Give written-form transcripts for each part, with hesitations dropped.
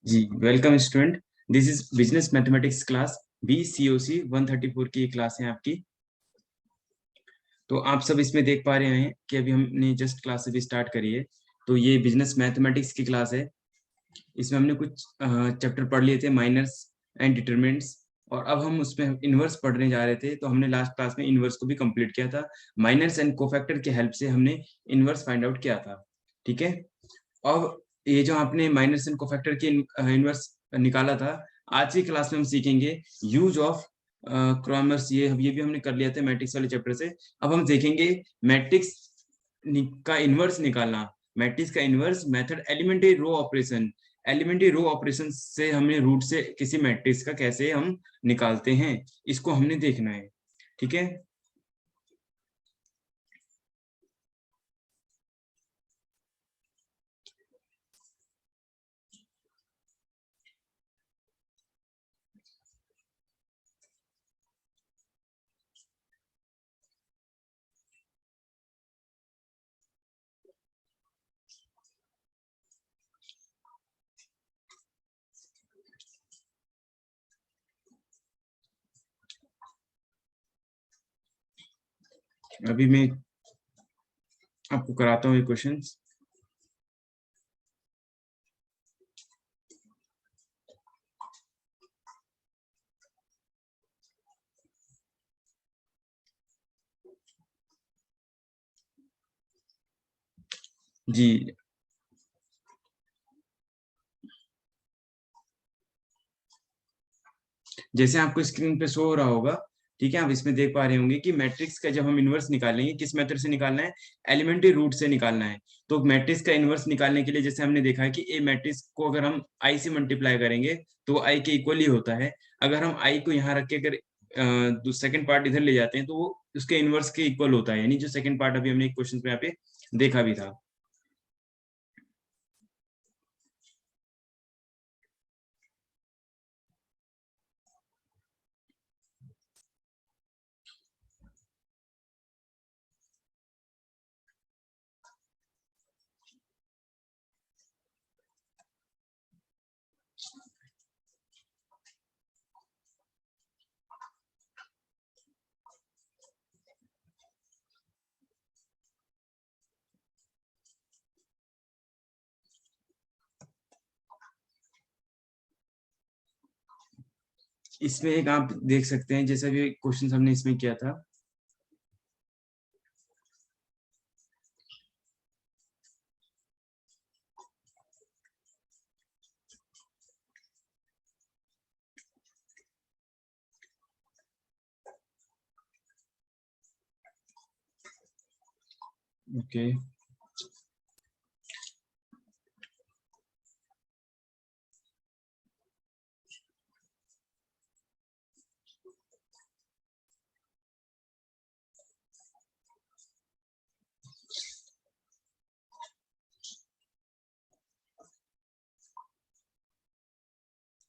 Ji welcome student. This is business mathematics class BCOC 134 की class है आपकी। तो आप सब इसमें देख पा रहे हैं कि अभी हमने जस्ट क्लास अभी स्टार्ट करी है। तो ये बिजनेस मैथमेटिक्स की क्लास है। इसमें हमने कुछ चैप्टर पढ़ लिए थे, माइनर्स एंड डिटरमिनेंट्स, और अब हम उसमें इनवर्स पढ़ने जा रहे थे। तो हमने लास्ट क्लास में इनवर्स को भी कंप्लीट किया था। माइनर्स एंड कोफैक्टर की हेल्प से हमने इनवर्स फाइंड आउट किया था। ठीक है। अब ये जो आपने माइनस एंड कोफैक्टर की इनवर्स निकाला था, आज की क्लास में हम सीखेंगे यूज ऑफ क्रॉमर्स। ये भी हमने कर लिया था मैट्रिक्स वाले चैप्टर से। अब हम देखेंगे मैट्रिक्स का इनवर्स निकालना। मैट्रिक्स का inverse method elementary row operation. Elementary row operation से हमने रूट से किसी मैट्रिक्स का कैसे हम निकालते हैं, इसको हमने देखना है। ठीक है। अभी मैं आपको कराता हूँ ये क्वेश्चन। जी, जैसे आपको स्क्रीन पे शो हो रहा होगा, ठीक है, आप इसमें देख पा रहे होंगे कि मैट्रिक्स का जब हम इनवर्स निकालेंगे, किस मेथड से निकालना है? एलिमेंट्री रूट से निकालना है। तो मैट्रिक्स का इनवर्स निकालने के लिए जैसे हमने देखा है कि ए मैट्रिक्स को अगर हम आई से मल्टीप्लाई करेंगे तो आई के इक्वल ही होता है। अगर हम आई को यहाँ रख के अगर सेकंड पार्ट इधर ले जाते हैं तो वो उसके इनवर्स के इक्वल होता है, यानी जो सेकंड पार्ट अभी हमने एक क्वेश्चन पे यहाँ पे देखा भी था। इसमें एक आप देख सकते हैं, जैसा भी क्वेश्चन हमने इसमें किया था। ओके।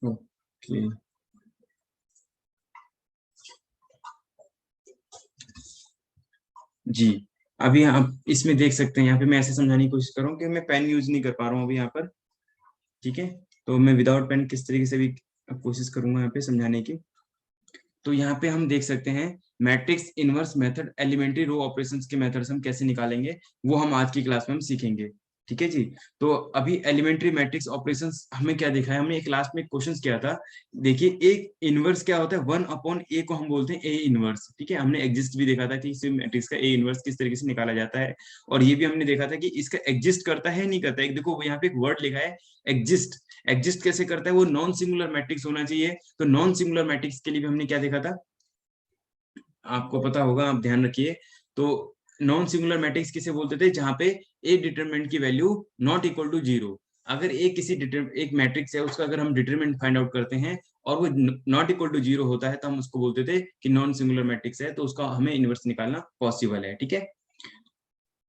ओके जी, अभी आप इसमें देख सकते हैं, यहाँ पे मैं ऐसे समझाने की कोशिश कर रहा हूँ कि मैं पेन यूज नहीं कर पा रहा हूँ अभी यहाँ पर। ठीक है। तो मैं विदाउट पेन किस तरीके से भी कोशिश करूंगा यहाँ पे समझाने की। तो यहाँ पे हम देख सकते हैं matrix inverse method, elementary row operations के मेथड्स हम कैसे निकालेंगे, वो हम आज की क्लास में हम सीखेंगे। ठीक है जी। तो अभी एलिमेंट्री मैट्रिक्स ऑपरेशंस हमें क्या दिखा है, हमने एक लास्ट में क्वेश्चन किया था। देखिए, एक इनवर्स क्या होता है, 1/a को हम बोलते हैं ए इनवर्स। ठीक है, हमने एग्जिस्ट भी देखा था कि इस मैट्रिक्स का ए इनवर्स किस तरीके से निकाला जाता है। और ये भी हमने देखा था कि इसका एग्जिस्ट करता है नहीं करता है। देखो यहाँ पे एक वर्ड लिखा है, एग्जिस्ट। एग्जिस्ट कैसे करता है, वो नॉन सिंगुलर मैट्रिक्स होना चाहिए। तो नॉन सिंगुलर मैट्रिक्स के लिए भी हमने क्या देखा था, आपको पता होगा, आप ध्यान रखिए। तो नॉन सिंगुलर मैट्रिक्स किसे बोलते थे, जहां पे ए डिटरमिनेंट की value not equal to zero. अगर एक मैट्रिक्स है, उसका अगर हम डिटरमिनेंट फाइंड आउट करते हैं और वो नॉट इक्वल टू जीरो होता है, तो हम उसको बोलते थे कि नॉन सिंगुलर मैट्रिक्स है, तो उसका हमें इनवर्स निकालना पॉसिबल है। ठीक है।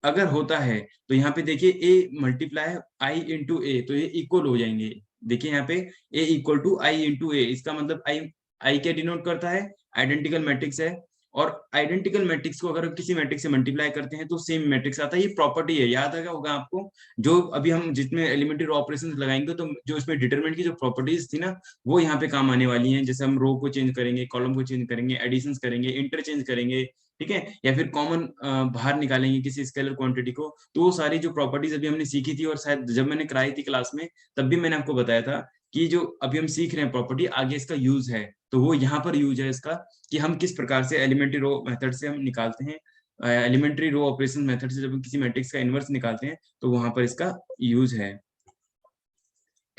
अगर होता है तो यहाँ पे देखिए, ए मल्टीप्लाई आई इंटू ए, तो ये इक्वल हो जाएंगे। देखिए यहाँ पे ए इक्वल टू आई इंटू ए, इसका मतलब आई, आई क्या डिनोट करता है, आइडेंटिकल मैट्रिक्स है। और आइडेंटिकल मैट्रिक्स को अगर किसी मैट्रिक्स से मल्टीप्लाई करते हैं तो सेम मैट्रिक्स आता है। ये प्रॉपर्टी है, याद आएगा होगा आपको। जो अभी हम जितने एलिमेंट्री रो ऑपरेशन लगाएंगे तो जो इसमें डिटरमिनेंट की जो प्रॉपर्टीज थी ना, वो यहाँ पे काम आने वाली हैं। जैसे हम रो को चेंज करेंगे, कॉलम को चेंज करेंगे, एडिशन करेंगे, इंटरचेंज करेंगे, ठीक है, या फिर कॉमन बाहर निकालेंगे किसी स्केलर क्वांटिटी को। तो वो सारी जो प्रॉपर्टीज अभी हमने सीखी थी, और शायद जब मैंने कराई थी क्लास में तब भी मैंने आपको बताया था कि जो अभी हम सीख रहे हैं प्रॉपर्टी, आगे इसका यूज है। तो वो यहाँ पर यूज है इसका, कि हम किस प्रकार से एलिमेंट्री रो मेथड से हम निकालते हैं, एलिमेंट्री रो ऑपरेशन मेथड से जब हम किसी मैट्रिक्स का इनवर्स निकालते हैं तो वहां पर इसका यूज है।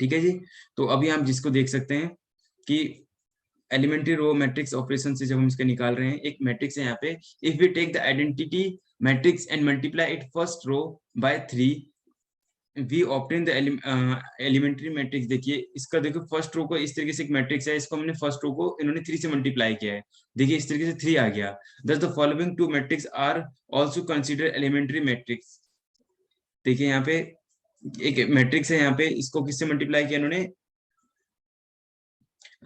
ठीक है जी। तो अभी हम जिसको देख सकते हैं कि एलिमेंट्री रो मैट्रिक्स ऑपरेशन से जब हम इसका निकाल रहे हैं, एक मैट्रिक्स है यहाँ पे, if we take the identity matrix and multiply it first row by 3 we obtain the elementary matrix. देखिए इसका, देखो फर्स्ट रो को इस तरीके से एक मैट्रिक्स है, इसको हमने फर्स्ट रो को इन्होंने 3 से मल्टीप्लाई किया है। देखिए इस तरीके से 3 आ गया। Thus the following two matrix are also consider elementary matrix. देखिए यहाँ पे एक मैट्रिक्स है, यहाँ पे इसको किससे मल्टीप्लाई किया इन्होंने।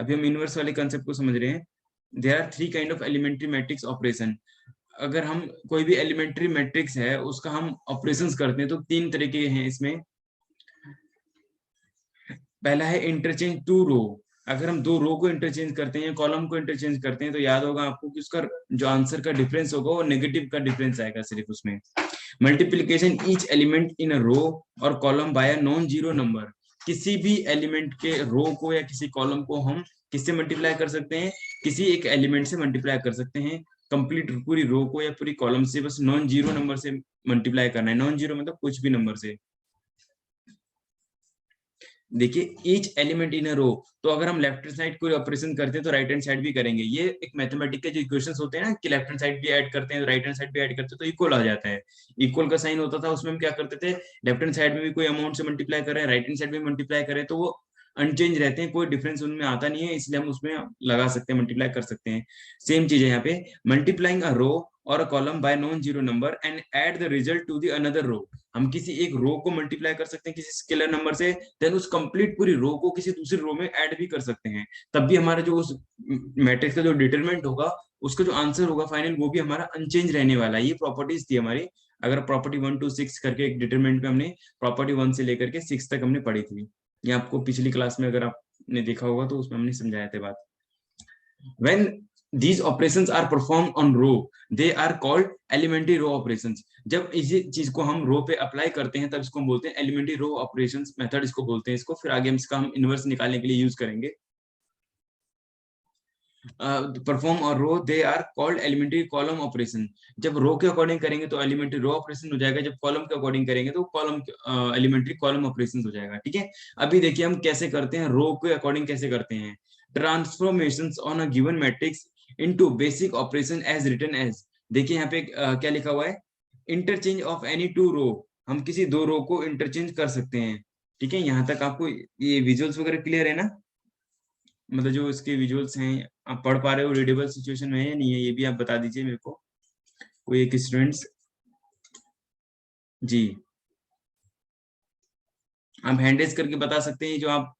अभी हम इनवर्स वाले कंसेप्ट को समझ रहे हैं। There are 3 kind of elementary matrix operation. अगर हम कोई भी एलिमेंट्री मैट्रिक्स है उसका हम ऑपरेशंस करते हैं तो 3 तरह के हैं इसमें। पहला है इंटरचेंज टू रो। अगर हम 2 रो को इंटरचेंज करते हैं, कॉलम को इंटरचेंज करते हैं, तो याद होगा आपको कि उसका जो आंसर का डिफरेंस होगा वो नेगेटिव का डिफरेंस आएगा सिर्फ उसमें। Multiplication each element in a row और column by a non zero number. किसी भी एलिमेंट के रो को या किसी कॉलम को हम किससे मल्टीप्लाई कर सकते हैं, किसी एक एलिमेंट से मल्टीप्लाई कर सकते हैं। कंप्लीट पूरी रो को या पूरी कॉलम से बस नॉन जीरो नंबर से मल्टीप्लाई करना है। नॉन जीरो मतलब कुछ भी नंबर से। देखिए ईच एलिमेंट इन अ रो, तो अगर हम लेफ्ट हैंड साइड कोई ऑपरेशन करते हैं तो राइट हैंड साइड भी करेंगे। ये एक मैथमेटिक के जो इक्वेशंस होते हैं ना, कि लेफ्ट हैंड साइड भी ऐड करते हैं तो राइट हैंड साइड भी ऐड करते हैं तो इक्वल आ जाता है। इक्वल का साइन होता था, उसमें हम क्या करते थे, लेफ्ट हैंड साइड में भी कोई अमाउंट से मल्टीप्लाई करें, राइट हैंड साइड में मल्टीप्लाई करें, तो वो अनचेंज रहते हैं, कोई डिफरेंस उनमें आता नहीं है, इसलिए हम उसमें लगा सकते हैं, मल्टीप्लाई कर सकते हैं। सेम चीज है यहाँ पे, multiplying a row or a column by non zero number and add the result to the another row. हम किसी एक रो को मल्टीप्लाई कर सकते हैं किसी स्केलर नंबर से, देन उस कंप्लीट पूरी रो को किसी दूसरी रो में ऐड भी कर सकते हैं। तब भी हमारा जो उस मैट्रिक्स का जो डिटरमिनेंट होगा, उसका जो आंसर होगा फाइनल, वो भी हमारा अनचेंज रहने वाला है। ये प्रॉपर्टीज थी हमारी। अगर प्रॉपर्टी 1 to 6 करके एक डिटरमिनेंट में हमने प्रॉपर्टी 1 से लेकर के 6 तक हमने पढ़ी थी। ये आपको पिछली क्लास में अगर आपने देखा होगा तो उसमें हमने समझाया था बात। When these operations are performed on row, they are called elementary row operations. जब इसी चीज को हम रो पे अप्लाई करते हैं तब इसको हम बोलते हैं एलिमेंट्री रो ऑपरेशंस मेथड, इसको बोलते हैं इसको। फिर आगे हम इसका इनवर्स निकालने के लिए यूज करेंगे। Perform or row, they are called elementary column operation. जब रो के अकॉर्डिंग करेंगे तो एलिमेंट्री रो ऑपरेशन हो जाएगा, जब कॉलम के अकॉर्डिंग करेंगे तो कॉलम एलिमेंट्री कॉलम ऑपरेशन हो जाएगा। ठीक है, अभी देखिए हम कैसे करते हैं, रो के अकॉर्डिंग कैसे करते हैं। Transformations on a given matrix into basic operation as written as. देखिए यहाँ पे क्या लिखा हुआ है, interchange of any two row. हम किसी 2 रो को इंटरचेंज कर सकते हैं। ठीक है, यहाँ तक आपको ये विजुअल्स वगैरह क्लियर है ना, मतलब जो इसके विजुअल्स हैं आप पढ़ पा रहे हो, रीडेबल सिचुएशन में है या नहीं है, ये भी आप बता दीजिए मेरे को, कोई एक स्टूडेंट्स। जी, आप हैंड रेज करके बता सकते हैं, जो आप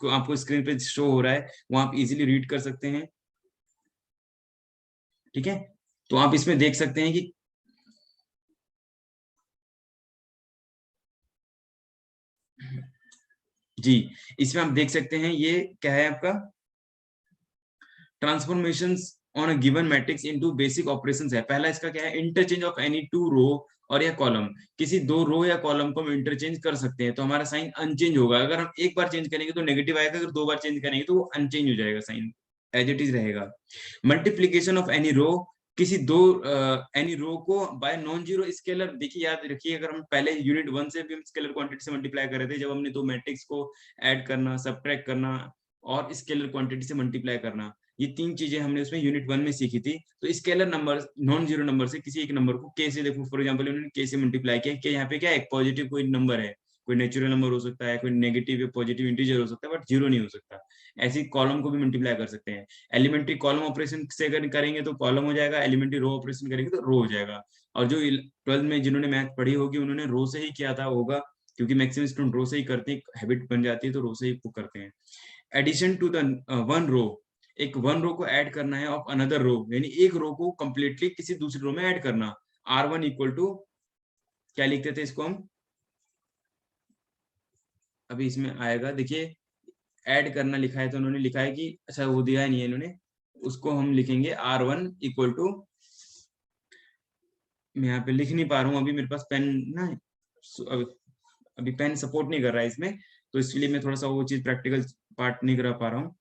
आपको स्क्रीन पे शो हो रहा है वो आप इजीली रीड कर सकते हैं। ठीक है, तो आप इसमें देख सकते हैं कि जी, इसमें आप देख सकते हैं ये क्या है आपका, transformations on a given matrix into basic operations है। पहला इसका क्या है, इंटरचेंज ऑफ एनी टू रो और या कॉलम। किसी 2 रो या कॉलम को हम इंटरचेंज कर सकते हैं तो हमारा साइन अनचेंज होगा। अगर हम एक बार चेंज करेंगे तो नेगेटिव आएगा, अगर 2 बार चेंज करेंगे तो वो अनचेंज हो जाएगा, साइन एज इट इज रहेगा। मल्टीप्लीकेशन ऑफ एनी रो, किसी 2 एनी रो को बाय नॉन जीरो स्केलर। देखिए याद रखिए, अगर हम पहले यूनिट 1 से भी हम स्केलर क्वांटिटी से मल्टीप्लाई कर रहे थे, जब हमने 2 मैट्रिक्स को ऐड करना, सब्ट्रैक्ट करना और स्केलर क्वांटिटी से मल्टीप्लाई करना, ये 3 चीजें हमने उसमें यूनिट 1 में सीखी थी। तो scalar number, non zero number से किसी एक नंबर को के से, देखो फॉर एग्जांपल उन्होंने के से मल्टीप्लाई किया, कि यहाँ पे क्या है, एक पॉजिटिव कोई नंबर है, कोई नेचुरल नंबर हो सकता है, कोई नेगेटिव या पॉजिटिव इंटीजर हो सकता है, बट जीरो नहीं हो सकता। ऐसी कॉलम को भी मल्टीप्लाई कर सकते हैं। एलिमेंट्री कॉलम ऑपरेशन से अगर करेंगे तो कॉलम हो जाएगा, एलिमेंट्री रो ऑपरेशन करेंगे तो रो हो जाएगा। और जो 12th में जिन्होंने मैथ पढ़ी होगी उन्होंने रो से ही किया था होगा, क्योंकि मैक्सिमम स्टूडेंट रो से ही करते हैं, हैबिट बन जाती है तो रो से ही करते हैं। Addition to the one row, एक वन रो को ऐड करना है ऑफ अनदर रो, यानी एक रो को कंप्लीटली किसी दूसरे रो में ऐड करना। R1 इक्वल टू क्या लिखते थे इसको हम, अभी इसमें आएगा, देखिए ऐड करना लिखा है तो उन्होंने लिखा है कि अच्छा वो दिया नहीं है इन्होंने, उसको हम लिखेंगे R1 इक्वल टू, मैं यहाँ पे लिख नहीं पा रहा हूँ अभी, मेरे पास पेन ना अभी पेन सपोर्ट नहीं कर रहा है इसमें, तो इसलिए मैं थोड़ा सा वो चीज प्रैक्टिकल पार्ट नहीं करा पा रहा हूँ।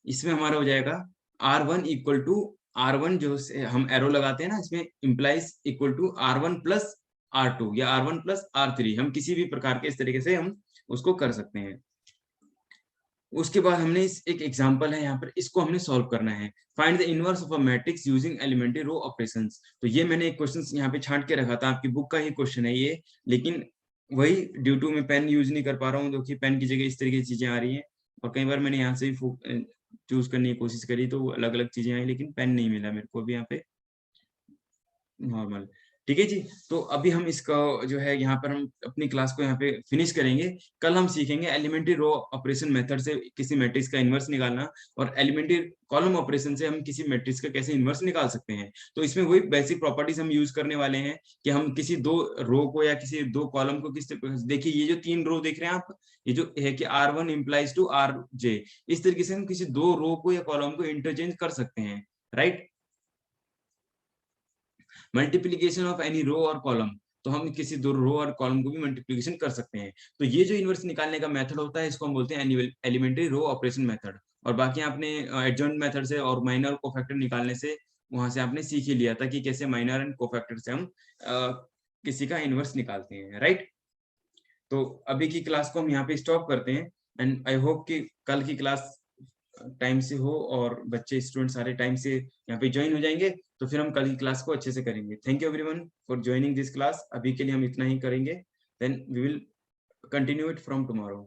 इसमें हमारा हो जाएगा R1 इक्वल टू R1 जो हम एरो लगाते हैं ना, इसमें implies equal to R1 plus R2 या R1 प्लस R3, हम किसी भी प्रकार के इस तरीके से हम उसको कर सकते हैं। उसके बाद हमने एक एग्जांपल है यहाँ पर, इसको हमने सॉल्व करना है। Find the inverse of a matrix using elementary row operations. तो ये मैंने एक क्वेश्चन यहाँ पे छांट के रखा था, आपकी बुक का ही क्वेश्चन है ये, लेकिन वही ड्यू टू मैं पेन यूज नहीं कर पा रहा हूँ, जो कि पेन की जगह इस तरीके की चीजें आ रही हैं, और कई बार मैंने यहाँ से भी चूज करने की कोशिश करी तो अलग अलग चीजें आई, लेकिन पेन नहीं मिला मेरे को अभी यहाँ पे नॉर्मल। ठीक है जी, तो अभी हम इसका जो है यहाँ पर हम अपनी क्लास को यहाँ पे फिनिश करेंगे। कल हम सीखेंगे एलिमेंट्री रो ऑपरेशन मेथड से किसी मैट्रिक्स का इन्वर्स निकालना, और एलिमेंट्री कॉलम ऑपरेशन से हम किसी मैट्रिक्स का कैसे इन्वर्स निकाल सकते हैं। तो इसमें वही बेसिक प्रॉपर्टीज हम यूज करने वाले हैं कि हम किसी दो रो को या किसी दो कॉलम को किस, देखिए ये जो तीन रो देख रहे हैं आप, ये जो है कि R1 इम्प्लाइज टू RJ, इस तरीके से हम किसी दो रो को या कॉलम को इंटरचेंज कर सकते हैं, right. Multiplication of any row और कॉलम, तो हम किसी दो रो और कॉलम को भी मल्टीप्लीकेशन कर सकते हैं। तो ये जो इन्वर्स निकालने का मेथड होता है इसको हम बोलते हैं एलिमेंट्री रो ऑपरेशन मेथड। और बाकी आपने एडजॉइंट मेथड से और माइनर कोफैक्टर निकालने से वहां से आपने सीख ही लिया था कि कैसे माइनर एंड कोफैक्टर से हम किसी का इन्वर्स निकालते हैं, राइट। तो अभी की क्लास को हम यहाँ पे स्टॉप करते हैं, एंड आई होप कि कल की क्लास टाइम से हो और बच्चे स्टूडेंट सारे टाइम से यहाँ पे ज्वाइन हो जाएंगे, तो फिर हम कल की क्लास को अच्छे से करेंगे। Thank you everyone for joining this class. अभी के लिए हम इतना ही करेंगे, then we will continue it from tomorrow.